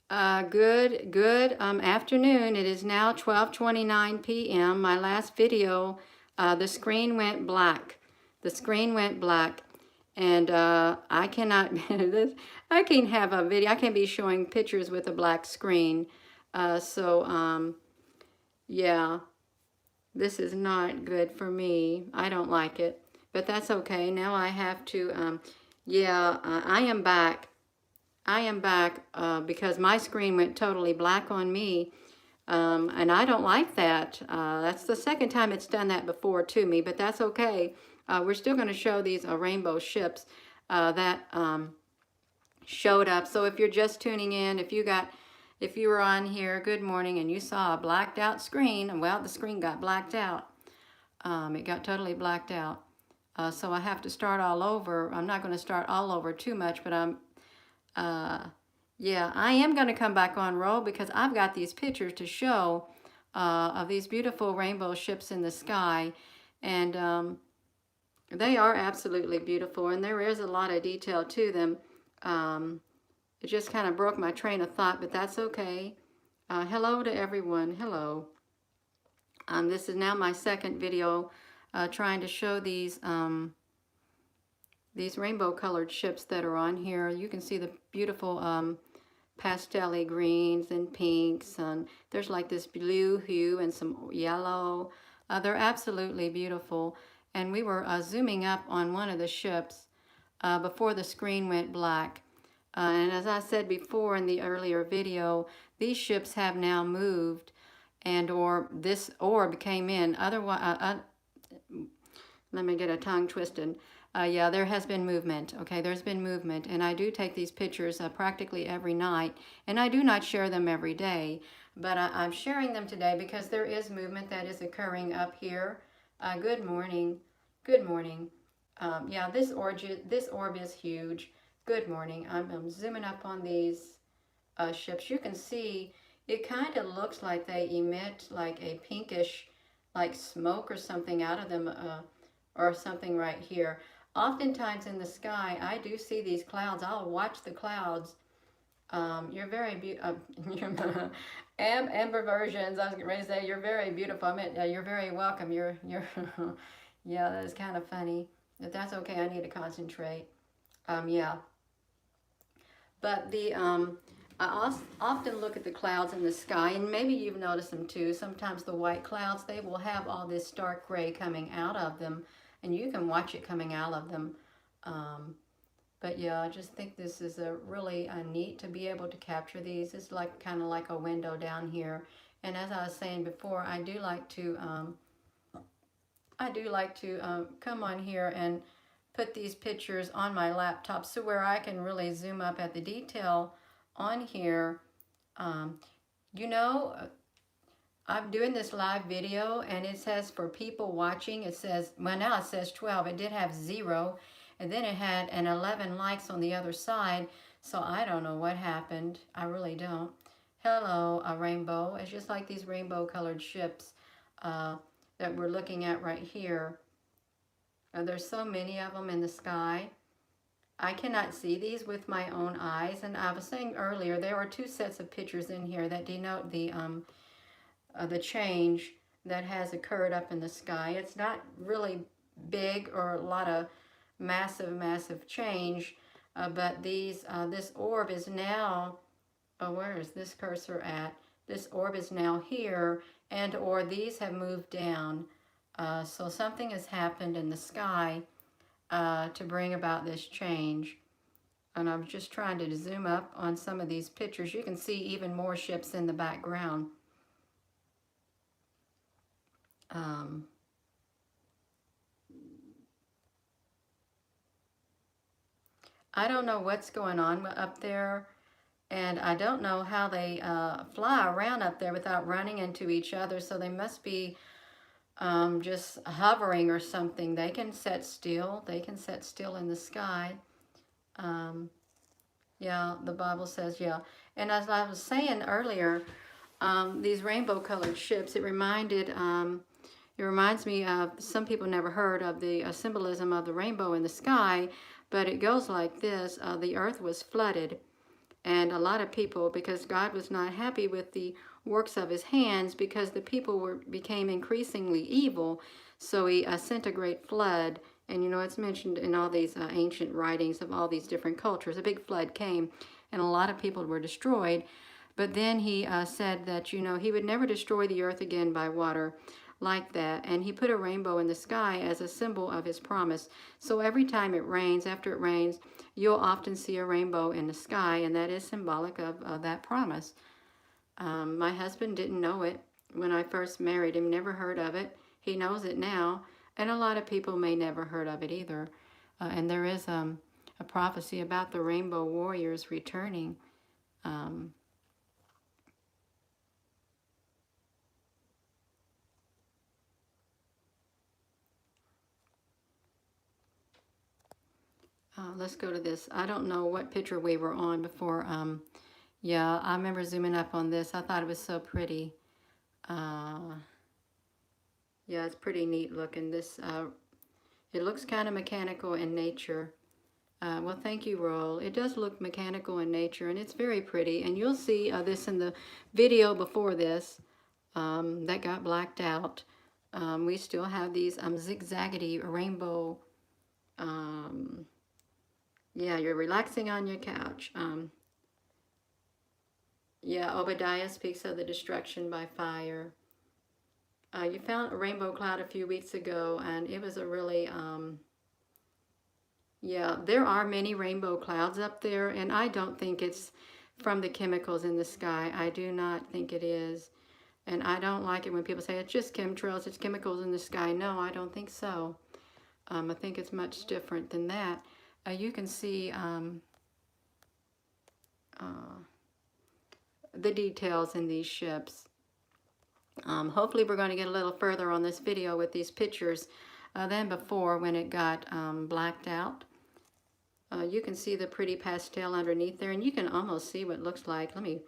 Good afternoon. It is now 12:29 p.m. My last video, the screen went black. The screen went black, and I cannot. I can't have a video. I can't be showing pictures with a black screen. Yeah, this is not good for me. I don't like it, but that's okay. Now I have to. I am back. I am back because my screen went totally black on me, and I don't like that. That's the second time it's done that before to me, but that's okay. We're still going to show these rainbow ships that showed up. So if you're just tuning in, if you were on here, good morning, and you saw a blacked out screen, well, the screen got blacked out. It got totally blacked out. So I have to start all over. I'm not going to start all over too much, but yeah, I am going to come back on roll because I've got these pictures to show of these beautiful rainbow ships in the sky. And they are absolutely beautiful, and there is a lot of detail to them. It just kind of broke my train of thought, but that's okay. Hello to everyone. Hello. This is now my second video trying to show these rainbow colored ships that are on here. You can see the beautiful pastel-y greens and pinks, and there's like this blue hue and some yellow. They're absolutely beautiful. And we were zooming up on one of the ships before the screen went black. And as I said before in the earlier video, these ships have now moved, and or this orb came in. Otherwise, let me get a tongue twisted. Yeah, there has been movement. Okay, there's been movement, and I do take these pictures practically every night, and I do not share them every day, but I'm sharing them today because there is movement that is occurring up here. Good morning. Good morning. Yeah, this orb is huge. Good morning. I'm zooming up on these ships. You can see it kind of looks like they emit like a pinkish, like smoke or something out of them, or something right here. Oftentimes in the sky, I do see these clouds. I'll watch the clouds. You're very beautiful. Amber versions. I was ready to say you're very beautiful. I meant you're very welcome. You're yeah, that is kind of funny. But that's okay. I need to concentrate. Yeah. But I often look at the clouds in the sky, and maybe you've noticed them too. Sometimes the white clouds, they will have all this dark gray coming out of them, and you can watch it coming out of them. But yeah, I just think this is a really neat to be able to capture these. It's like kind of like a window down here. And as I was saying before, I do like to come on here and put these pictures on my laptop so where I can really zoom up at the detail on here. You know, I'm doing this live video, and it says for people watching, it says, well, now it says 12. It did have 0, and then it had an 11 likes on the other side, so I don't know what happened. I really don't. Hello, a rainbow. It's just like these rainbow colored ships that we're looking at right here. There's so many of them in the sky. I cannot see these with my own eyes, and I was saying earlier, there are 2 sets of pictures in here that denote the change that has occurred up in the sky. It's not really big or a lot of massive change, but this orb is now, where is this cursor at? This orb is now here, and or these have moved down. So something has happened in the sky to bring about this change. And I'm just trying to zoom up on some of these pictures. You can see even more ships in the background. I don't know what's going on up there, and I don't know how they fly around up there without running into each other, so they must be just hovering or something. They can set still. They can set still in the sky. Yeah, the Bible says, yeah. And as I was saying earlier, these rainbow colored ships, it reminds me of, some people never heard of the symbolism of the rainbow in the sky, but it goes like this. The earth was flooded, And a lot of people, because God was not happy with the works of his hands, because the people became increasingly evil, so he sent a great flood. And you know, it's mentioned in all these ancient writings of all these different cultures. A big flood came, and a lot of people were destroyed. But then he said that, you know, he would never destroy the earth again by water like that. And he put a rainbow in the sky as a symbol of his promise. So every time it rains, after it rains, you'll often see a rainbow in the sky, and that is symbolic of that promise. My husband didn't know it when I first married him, never heard of it. He knows it now, and a lot of people may never heard of it either. And there is a prophecy about the rainbow warriors returning. Let's go to this. I don't know what picture we were on before. Yeah, I remember zooming up on this. I thought it was so pretty. Yeah, it's pretty neat looking. This it looks kind of mechanical in nature. Well, thank you, Roll. It does look mechanical in nature, and it's very pretty. And you'll see this in the video before this that got blacked out. We still have these zigzaggedy rainbow. Yeah, you're relaxing on your couch. Yeah, Obadiah speaks of the destruction by fire. You found a rainbow cloud a few weeks ago, and it was a really, yeah, there are many rainbow clouds up there, and I don't think it's from the chemicals in the sky. I do not think it is. And I don't like it when people say it's just chemtrails, it's chemicals in the sky. No, I don't think so. I think it's much different than that. You can see the details in these ships. Hopefully we're going to get a little further on this video with these pictures than before when it got blacked out. You can see the pretty pastel underneath there, and you can almost see what it looks like. It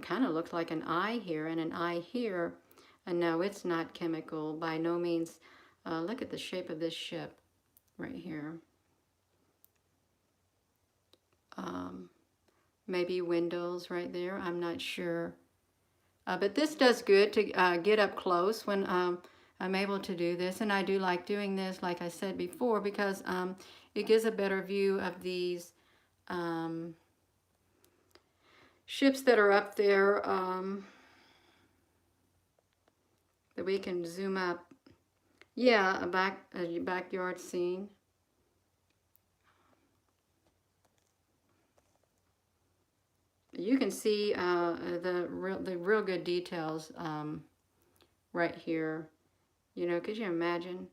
kind of looks like an eye here and an eye here. And no, it's not chemical by no means. Look at the shape of this ship right here. Maybe windows right there. I'm not sure. But this does good to get up close when I'm able to do this. And I do like doing this, like I said before, because it gives a better view of these ships that are up there that we can zoom up. Yeah, a backyard scene. You can see the real good details right here. You know, could you imagine?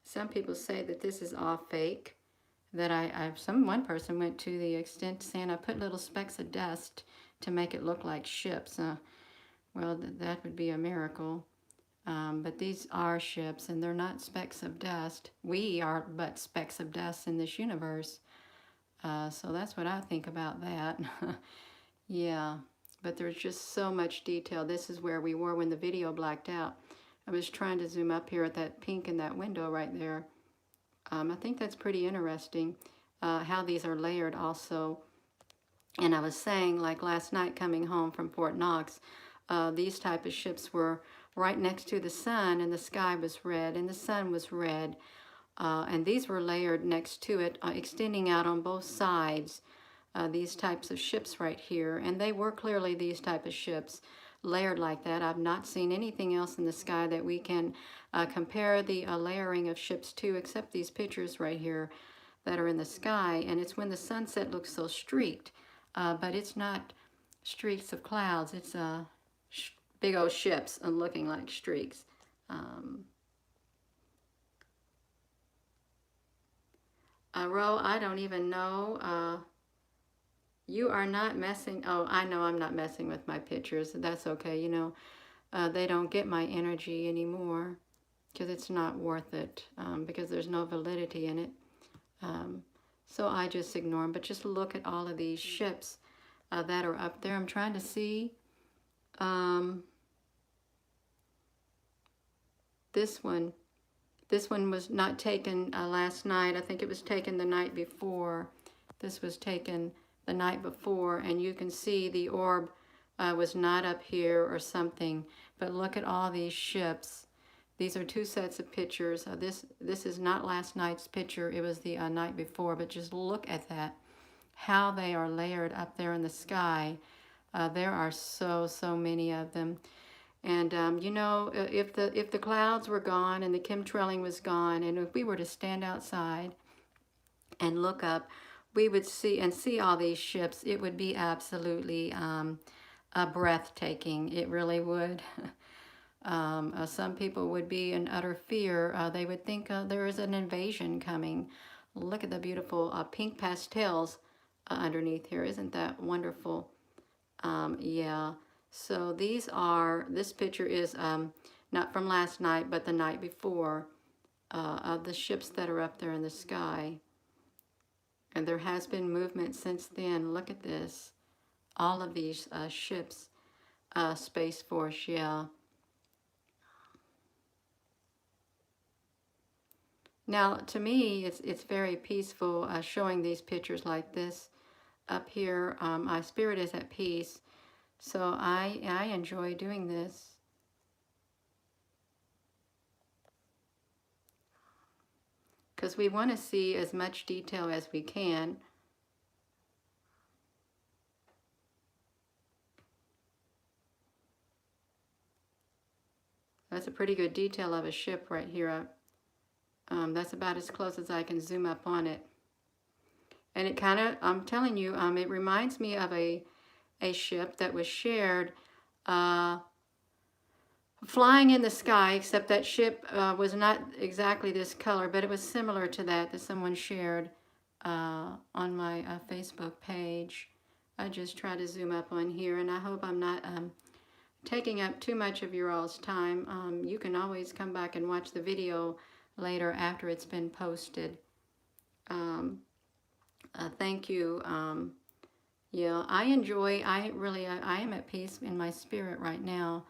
Some people say that this is all fake. That one person went to the extent to saying I put little specks of dust to make it look like ships. Well, that would be a miracle. But these are ships, and they're not specks of dust. We are but specks of dust in this universe. So that's what I think about that. Yeah, but there's just so much detail. This is where we were when the video blacked out. I was trying to zoom up here at that pink in that window right there. I think that's pretty interesting how these are layered also. And I was saying, like last night coming home from Fort Knox, these type of ships were right next to the sun, and the sky was red and the sun was red. And these were layered next to it, extending out on both sides, these types of ships right here. And they were clearly these type of ships, layered like that. I've not seen anything else in the sky that we can compare the layering of ships to, except these pictures right here that are in the sky. And it's when the sunset looks so streaked, but it's not streaks of clouds. It's big old ships looking like streaks. Ro, I don't even know. You are not messing. Oh, I know I'm not messing with my pictures. That's okay. You know, they don't get my energy anymore because it's not worth it because there's no validity in it. So I just ignore them. But just look at all of these ships that are up there. I'm trying to see. This one. This one was not taken last night. I think it was taken the night before. This was taken the night before, and you can see the orb was not up here or something. But look at all these ships. These are two sets of pictures. This is not last night's picture. It was the night before. But just look at that, how they are layered up there in the sky. There are so many of them. And you know, if the clouds were gone and the chemtrailing was gone, and if we were to stand outside and look up, we would see all these ships. It would be absolutely breathtaking. It really would. Some people would be in utter fear. They would think there is an invasion coming. Look at the beautiful pink pastels underneath here. Isn't that wonderful? Yeah. So this picture is not from last night, but the night before, of the ships that are up there in the sky. And there has been movement since then. Look at this. All of these ships, Space Force, yeah. Now, to me, it's very peaceful showing these pictures like this up here. My spirit is at peace, so I enjoy doing this. Because we want to see as much detail as we can. That's a pretty good detail of a ship right here. That's about as close as I can zoom up on it. And it kind of, I'm telling you, it reminds me of a ship that was shared flying in the sky, except that ship was not exactly this color, but it was similar to that someone shared on my Facebook page. I just try to zoom up on here, and I hope I'm not taking up too much of your all's time. You can always come back and watch the video later after it's been posted. Thank you. Yeah, I am at peace in my spirit right now,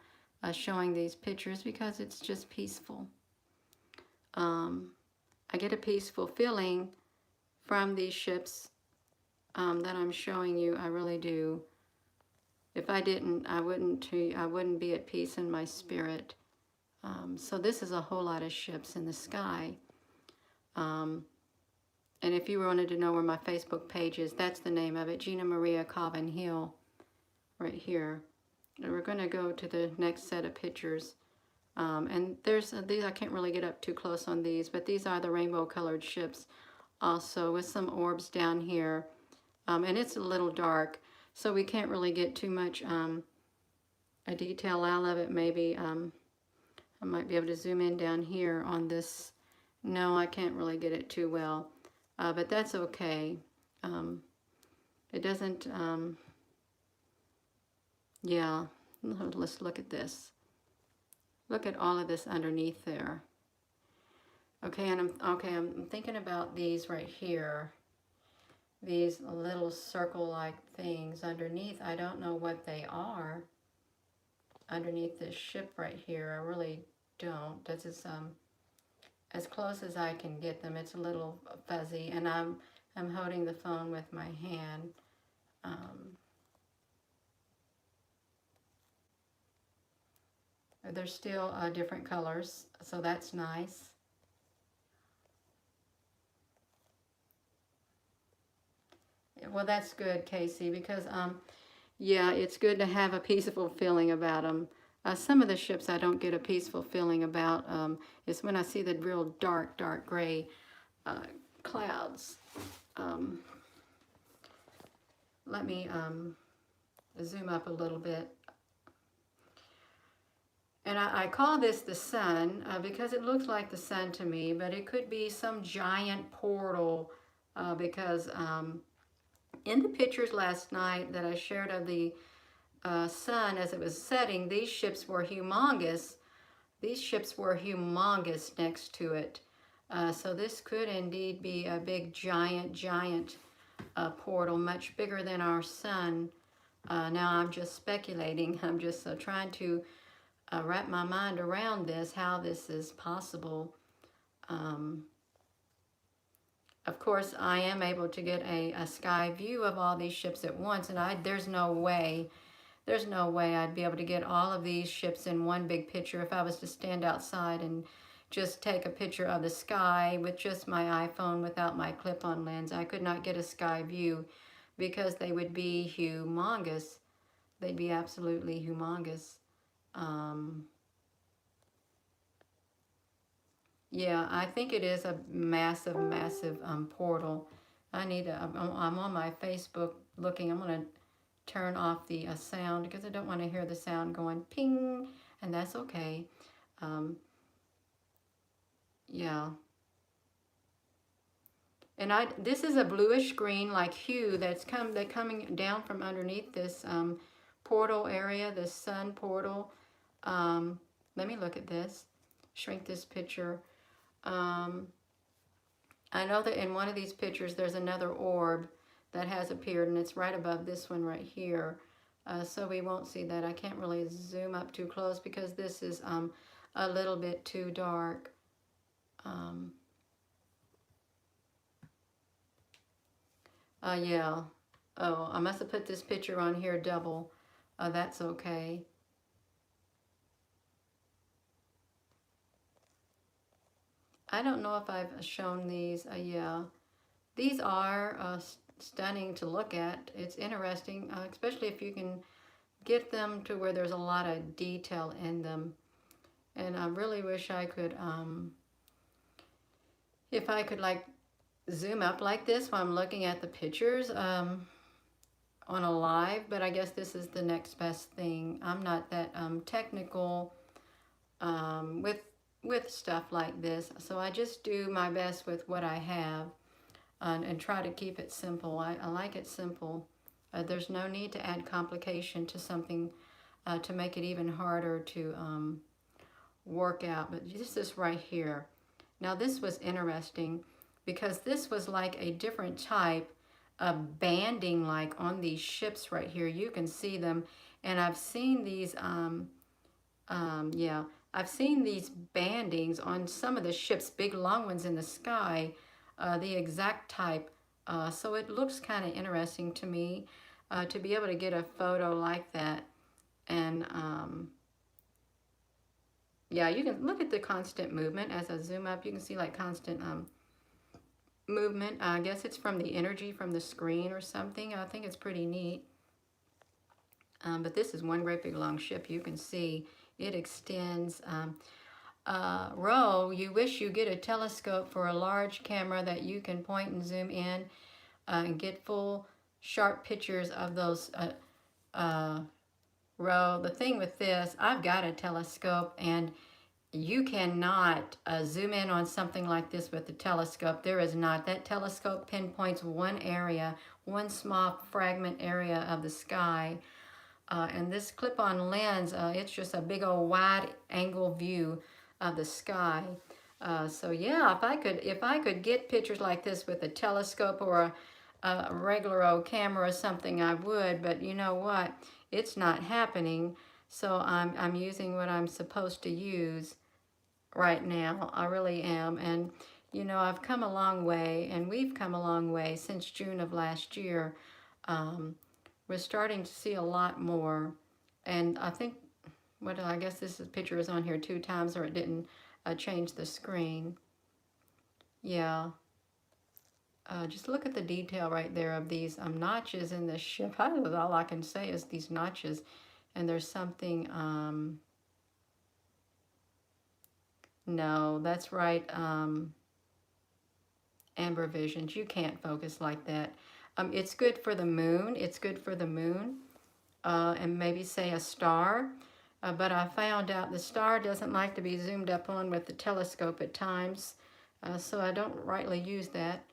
showing these pictures because it's just peaceful. I get a peaceful feeling from these ships that I'm showing you. I really do. If I didn't, I wouldn't be at peace in my spirit. So this is a whole lot of ships in the sky. And if you wanted to know where my Facebook page is, that's the name of it, Gina Maria Coven Hill, right here. And we're going to go to the next set of pictures. And there's these, I can't really get up too close on these, but these are the rainbow colored ships also, with some orbs down here. And it's a little dark, so we can't really get too much a detail out of it. Maybe I might be able to zoom in down here on this. No, I can't really get it too well, but that's okay. It doesn't, yeah, let's look at this. Look at all of this underneath there. Okay, and I'm thinking about these right here. These little circle-like things underneath. I don't know what they are underneath this ship right here. I really don't. That's as close as I can get them. It's a little fuzzy, and I'm holding the phone with my hand. They're still different colors, so that's nice. Well, that's good, Casey, because yeah, it's good to have a peaceful feeling about them. Some of the ships I don't get a peaceful feeling about. Is when I see the real dark gray clouds. Let me zoom up a little bit. And I call this the sun because it looks like the sun to me, but it could be some giant portal because in the pictures last night that I shared of the sun as it was setting, these ships were humongous. These ships were humongous next to it. So this could indeed be a big giant portal, much bigger than our sun. Now I'm just speculating. I'm just trying to wrap my mind around this, how this is possible. of course, I am able to get a sky view of all these ships at once, and there's no way I'd be able to get all of these ships in one big picture if I was to stand outside and just take a picture of the sky with just my iPhone without my clip-on lens. I could not get a sky view because they would be humongous. They'd be absolutely humongous. Um, yeah, I think it is a massive, massive portal. I'm on my Facebook looking. I'm going to turn off the sound because I don't want to hear the sound going ping, and that's okay. Um, yeah. And this is a bluish green like hue that's coming down from underneath this portal area, this sun portal. Let me look at this. Shrink this picture. Um, I know that in one of these pictures there's another orb that has appeared, and it's right above this one right here. So we won't see that. I can't really zoom up too close because this is a little bit too dark. Yeah. Oh, I must have put this picture on here double. That's okay. I don't know if I've shown these. Yeah. These are stunning to look at. It's interesting, especially if you can get them to where there's a lot of detail in them. And I really wish I could, if I could like zoom up like this while I'm looking at the pictures on a live, but I guess this is the next best thing. I'm not that technical with stuff like this, so I just do my best with what I have and try to keep it simple. I like it simple. There's no need to add complication to something to make it even harder to work out. But this is right here. Now this was interesting because this was like a different type of banding like on these ships right here. You can see them, and I've seen these yeah, I've seen these bandings on some of the ships, big long ones in the sky, the exact type. So it looks kind of interesting to me to be able to get a photo like that. And yeah, you can look at the constant movement. As I zoom up, you can see like constant movement. I guess it's from the energy from the screen or something. I think it's pretty neat. But this is one great big long ship. You can see it extends. Row, you wish you get a telescope for a large camera that you can point and zoom in and get full sharp pictures of those. Row, the thing with this, I've got a telescope, and you cannot zoom in on something like this with the telescope. There is not. That telescope pinpoints one area, one small fragment area of the sky. And this clip-on lens, it's just a big old wide angle view of the sky. So yeah, if I could get pictures like this with a telescope or a regular old camera or something, I would. But you know what? It's not happening. So I'm using what I'm supposed to use right now. I really am. And you know, I've come a long way, and we've come a long way since June of last year. We're starting to see a lot more, and I think I guess this picture is on here 2 times, or it didn't change the screen. Yeah. Just look at the detail right there of these notches in the ship. All I can say is these notches, and there's something. No, that's right. Amber visions. You can't focus like that. It's good for the moon. It's good for the moon, and maybe say a star. But I found out the star doesn't like to be zoomed up on with the telescope at times, so I don't rightly use that.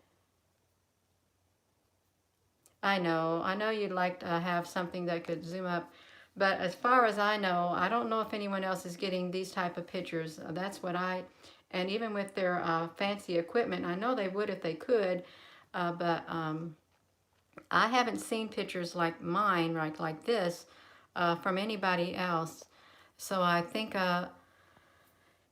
I know you'd like to have something that could zoom up, but as far as I know, I don't know if anyone else is getting these type of pictures. That's what and even with their fancy equipment, I know they would if they could, but I haven't seen pictures like mine, like this, from anybody else. So I think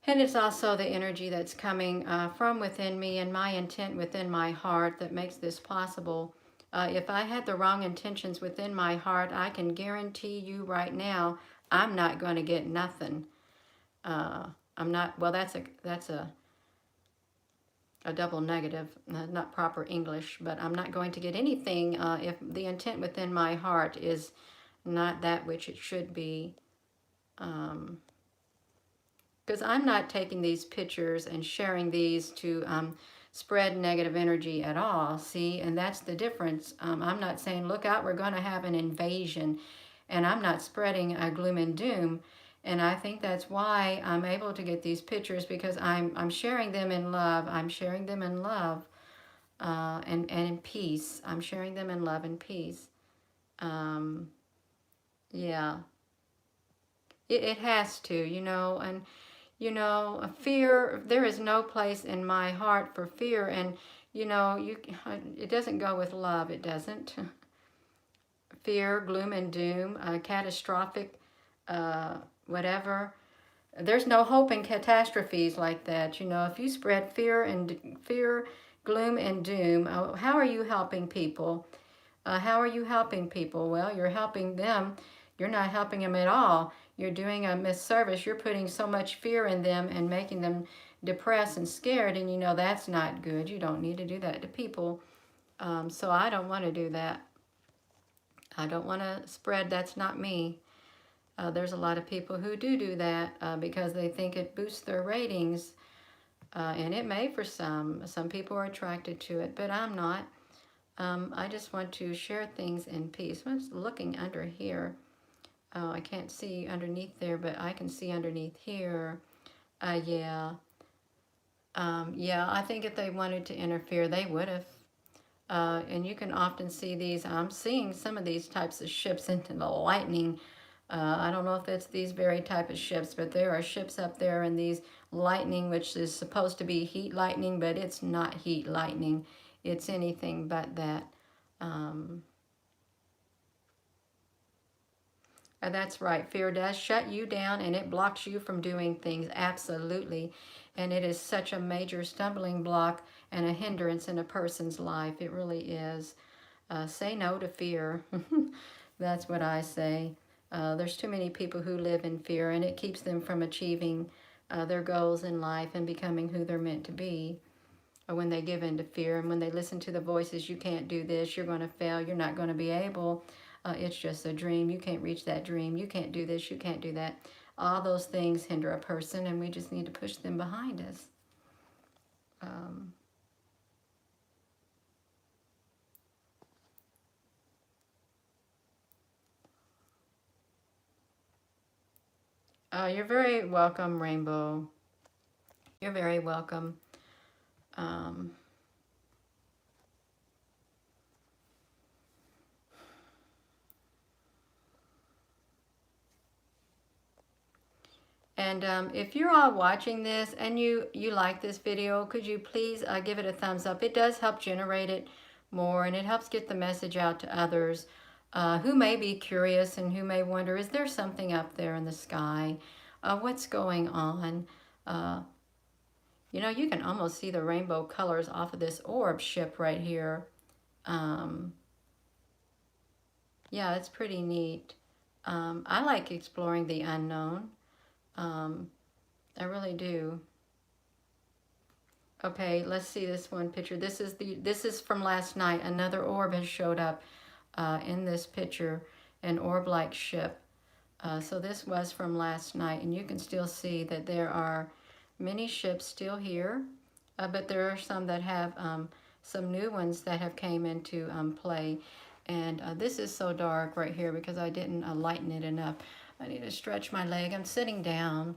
And it's also the energy that's coming from within me and my intent within my heart that makes this possible. If I had the wrong intentions within my heart, I can guarantee you right now, I'm not going to get nothing. I'm not, well, that's a double negative, not proper English, but I'm not going to get anything if the intent within my heart is not that which it should be. Because I'm not taking these pictures and sharing these to spread negative energy at all, see? And that's the difference. I'm not saying, look out, we're going to have an invasion. And I'm not spreading gloom and doom. And I think that's why I'm able to get these pictures, because I'm sharing them in love. I'm sharing them in love and in peace. I'm sharing them in love and peace. Um, yeah, it has to, and fear, there is no place in my heart for fear. And, it doesn't go with love. It doesn't. Fear, gloom and doom, catastrophic, whatever. There's no hope in catastrophes like that. If you spread fear, gloom and doom, how are you helping people? How are you helping people? Well, you're helping them. You're not helping them at all. You're doing a misservice. You're putting so much fear in them and making them depressed and scared, and that's not good. You don't need to do that to people. So I don't want to do that. I don't want to spread, that's not me. There's a lot of people who do that because they think it boosts their ratings. And it may for some. Some people are attracted to it, but I'm not. I just want to share things in peace. I'm just looking under here. Oh, I can't see underneath there, but I can see underneath here. Yeah. Yeah, I think if they wanted to interfere, they would have. And you can often see these. I'm seeing some of these types of ships into the lightning. I don't know if it's these very type of ships, but there are ships up there in these lightning, which is supposed to be heat lightning, but it's not heat lightning. It's anything but that. That's right. Fear does shut you down and it blocks you from doing things. Absolutely. And it is such a major stumbling block and a hindrance in a person's life. It really is. Say no to fear. That's what I say. There's too many people who live in fear, and it keeps them from achieving their goals in life and becoming who they're meant to be. Or when they give in to fear and when they listen to the voices, you can't do this, you're going to fail, you're not going to be able, it's just a dream, you can't reach that dream, you can't do this, you can't do that. All those things hinder a person, and we just need to push them behind us. You're very welcome, Rainbow. You're very welcome. Um, And if you're all watching this and you like this video, could you please give it a thumbs up? It does help generate it more, and it helps get the message out to others who may be curious and who may wonder, is there something up there in the sky? What's going on? You can almost see the rainbow colors off of this orb ship right here. Yeah, it's pretty neat. I like exploring the unknown. I really do. Okay, let's see this one picture. This is from last night. Another orb has showed up in this picture, an orb-like ship. So this was from last night, and you can still see that there are many ships still here, but there are some that have some new ones that have came into play. And this is so dark right here because I didn't lighten it enough. I need to stretch my leg. I'm sitting down.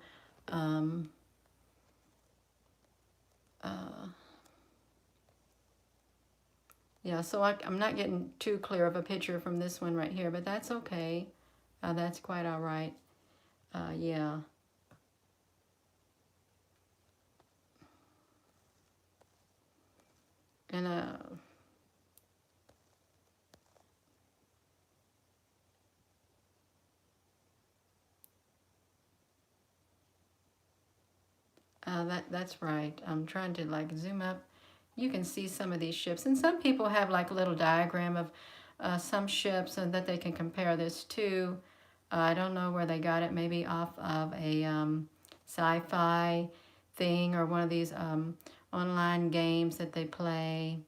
Yeah, so I'm not getting too clear of a picture from this one right here, but that's okay. That's quite all right. Yeah. And That's right. I'm trying to like zoom up. You can see some of these ships, and some people have like a little diagram of some ships and that they can compare this to. I don't know where they got it. Maybe off of a sci-fi thing or one of these online games that they play.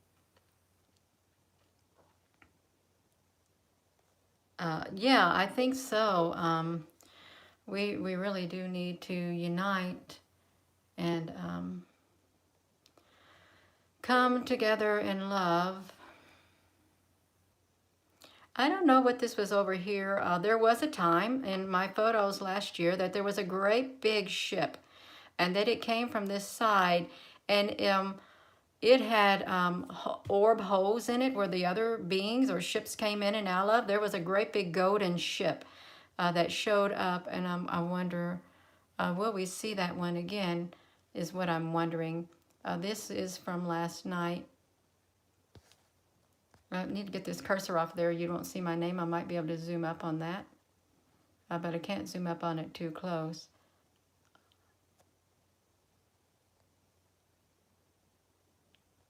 Yeah, I think so. We really do need to unite and come together in love. I don't know what this was over here. There was a time in my photos last year that there was a great big ship and that it came from this side, and it had orb holes in it where the other beings or ships came in and out of. There was a great big golden ship that showed up, and I wonder, will we see that one again is what I'm wondering. This is from last night. I need to get this cursor off there. You don't see my name. I might be able to zoom up on that, but I can't zoom up on it too close.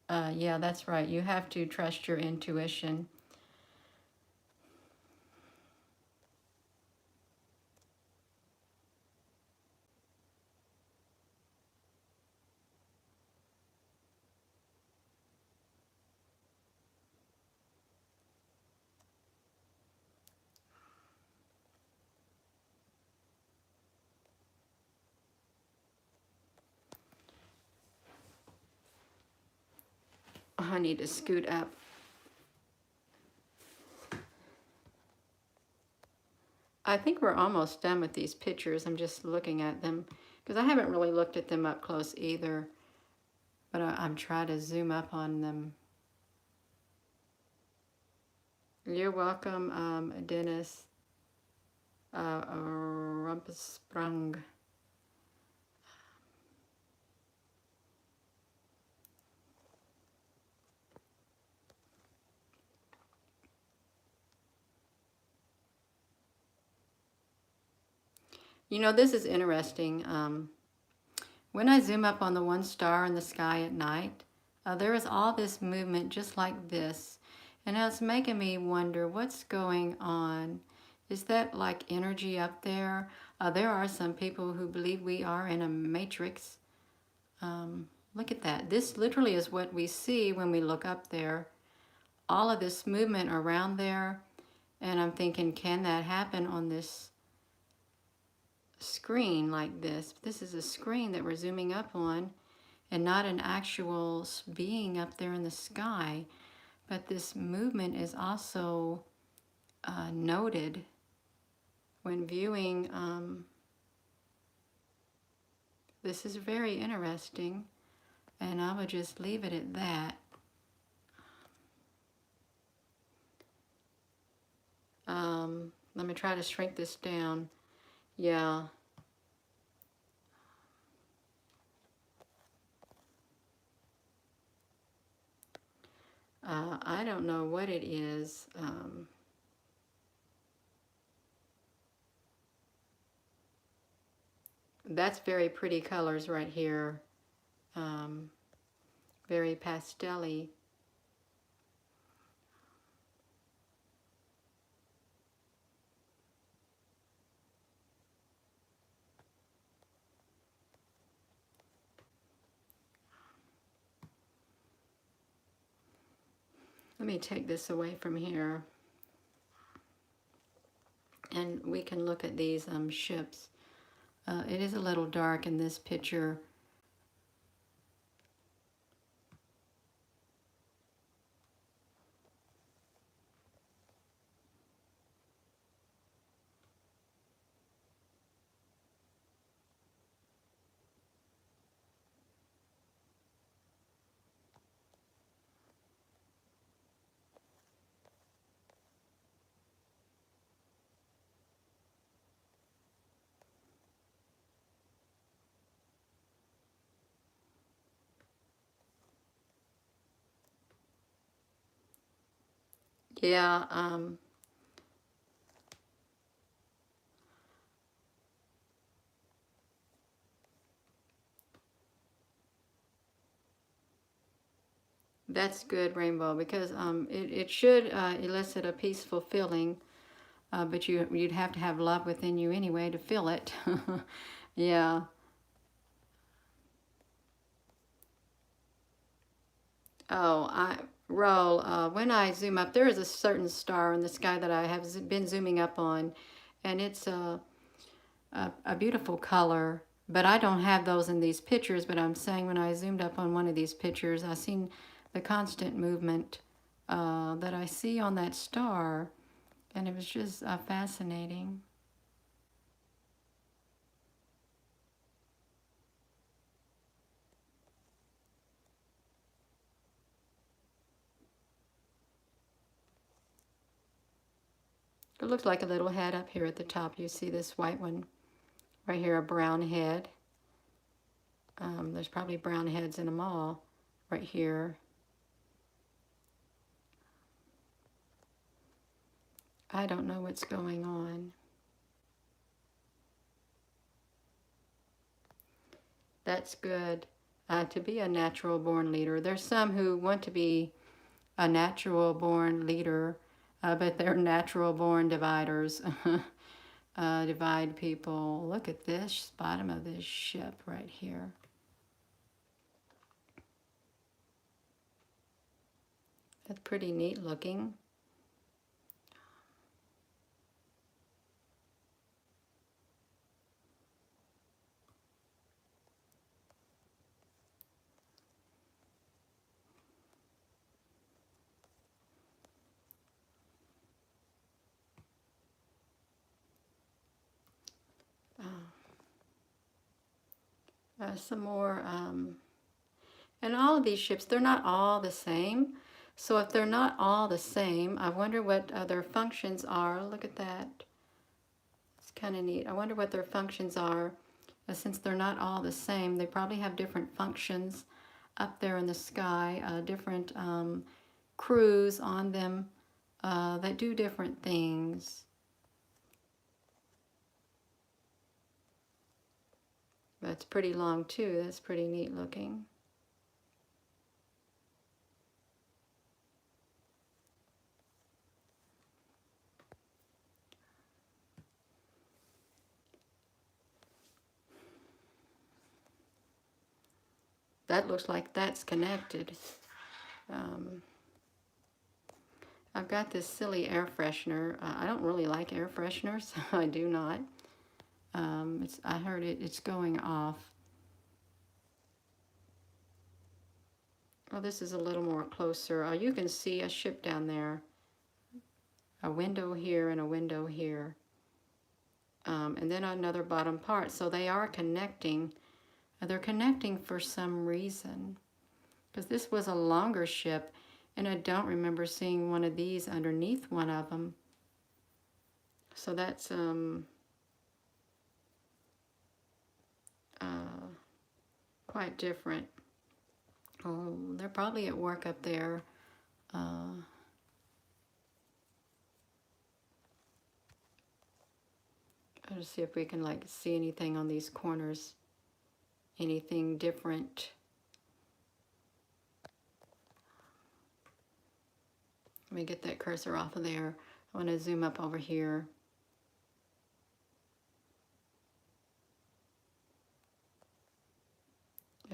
Yeah, that's right. You have to trust your intuition. I need to scoot up. I think we're almost done with these pictures. I'm just looking at them because I haven't really looked at them up close either, but I'm trying to zoom up on them. You're welcome, Dennis Rumpelsprung. You know, this is interesting. When I zoom up on the one star in the sky at night, there is all this movement just like this. And it's making me wonder what's going on. Is that like energy up there? There are some people who believe we are in a matrix. Look at that. This literally is what we see when we look up there. All of this movement around there. And I'm thinking, can that happen on this screen like this? This is a screen that we're zooming up on and not an actual being up there in the sky. But this movement is also noted when viewing. This is very interesting, and I would just leave it at that. Let me try to shrink this down. Yeah. I don't know what it is. That's very pretty colors right here. Very pastel-y. Let me take this away from here. And we can look at these ships. It is a little dark in this picture. Yeah, That's good, Rainbow, because it should elicit a peaceful feeling, but you'd have to have love within you anyway to feel it. Yeah. Oh, Roll, when I zoom up, there is a certain star in the sky that I have been zooming up on, and it's a beautiful color, but I don't have those in these pictures, but I'm saying when I zoomed up on one of these pictures, I seen the constant movement that I see on that star, and it was just fascinating. It looks like a little head up here at the top. You see this white one right here, a brown head. There's probably brown heads in them all right here. I don't know what's going on. That's good. To be a natural born leader. There's some who want to be a natural born leader, but they're natural born dividers. Divide people. Look at this bottom of this ship right here. That's pretty neat looking. Some more, and all of these ships, they're not all the same. So if they're not all the same, I wonder what their functions are. Look at that. It's kind of neat. I wonder what their functions are. Since they're not all the same, they probably have different functions up there in the sky, different crews on them that do different things. That's pretty long too. That's pretty neat looking. That looks like that's connected. I've got this silly air freshener. I don't really like air fresheners. I do not. I heard it's going off. Oh, this is a little more closer. You can see a ship down there. A window here and a window here. And then another bottom part. So they are connecting. They're connecting for some reason. Because this was a longer ship, and I don't remember seeing one of these underneath one of them. So that's quite different. Oh, they're probably at work up there. Let's see if we can like see anything on these corners. Anything different. Let me get that cursor off of there. I want to zoom up over here.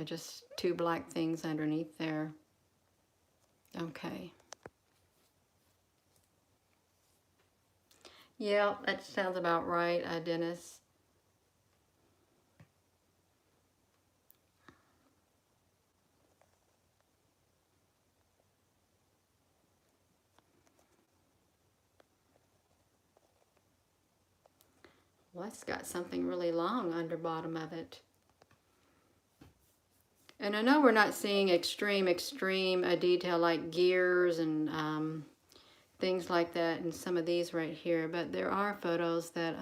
Just two black things underneath there. Okay. Yeah, that sounds about right, Dennis. Well, it's got something really long under bottom of it. And I know we're not seeing extreme detail like gears and things like that in some of these right here, but there are photos that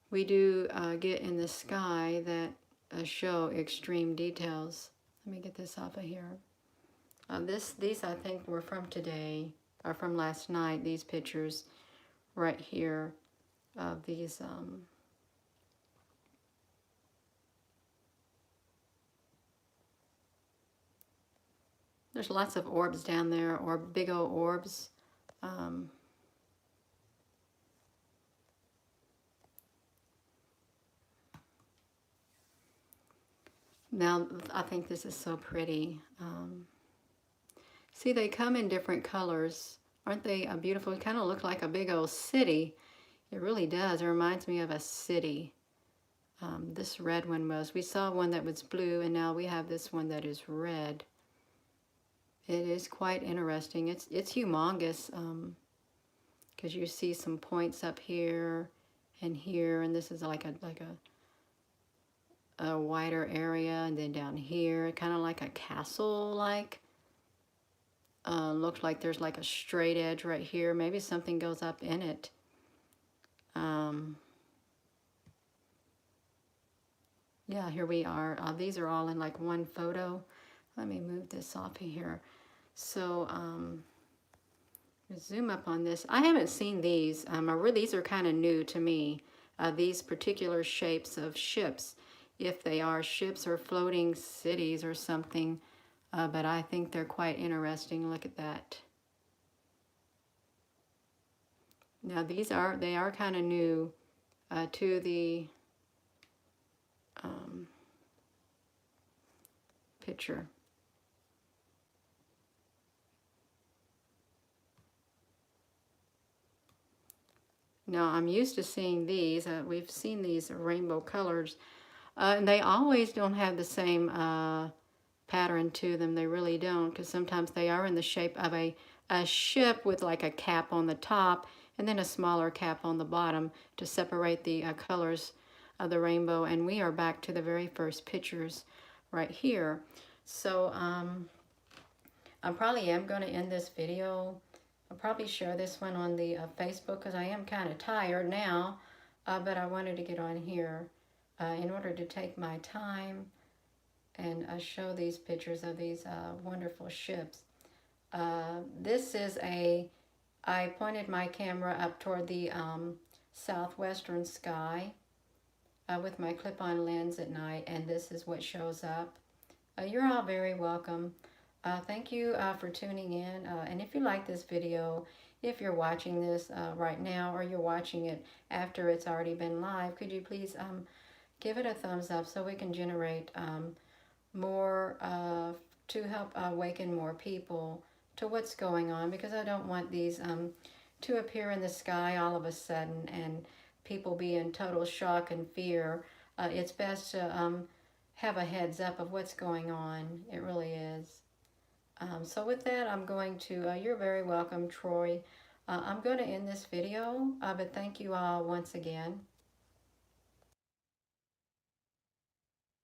we do get in the sky that show extreme details. Let me get this off of here. These I think were from today, or from last night, these pictures right here of these There's lots of orbs down there, or big old orbs. Now, I think this is so pretty. See, they come in different colors. Aren't they beautiful? It kind of look like a big old city. It really does. It reminds me of a city. This red one was. We saw one that was blue, and now we have this one that is red. It is quite interesting. It's humongous, because you see some points up here and here, and this is like a wider area, and then down here, kind of like a castle-like. Looks like there's like a straight edge right here. Maybe something goes up in it. Yeah, here we are. These are all in like one photo. Let me move this off of here. So, zoom up on this. I haven't seen these. These are kind of new to me. These particular shapes of ships, if they are ships or floating cities or something. But I think they're quite interesting. Look at that. Now they are kind of new to the picture. Now I'm used to seeing these. We've seen these rainbow colors, and they always don't have the same pattern to them. They really don't, because sometimes they are in the shape of a ship with like a cap on the top and then a smaller cap on the bottom to separate the colors of the rainbow. And we are back to the very first pictures right here. So I probably am going to end this video. I'll probably share this one on the Facebook, because I am kind of tired now, but I wanted to get on here in order to take my time and show these pictures of these wonderful ships. This is I pointed my camera up toward the southwestern sky with my clip-on lens at night, and this is what shows up. You're all very welcome. Thank you for tuning in, and if you like this video, if you're watching this right now or you're watching it after it's already been live, could you please give it a thumbs up so we can generate more to help awaken more people to what's going on, because I don't want these to appear in the sky all of a sudden and people be in total shock and fear. It's best to have a heads up of what's going on. It really is. So with that, I'm going to, you're very welcome, Troy. I'm going to end this video, but thank you all once again.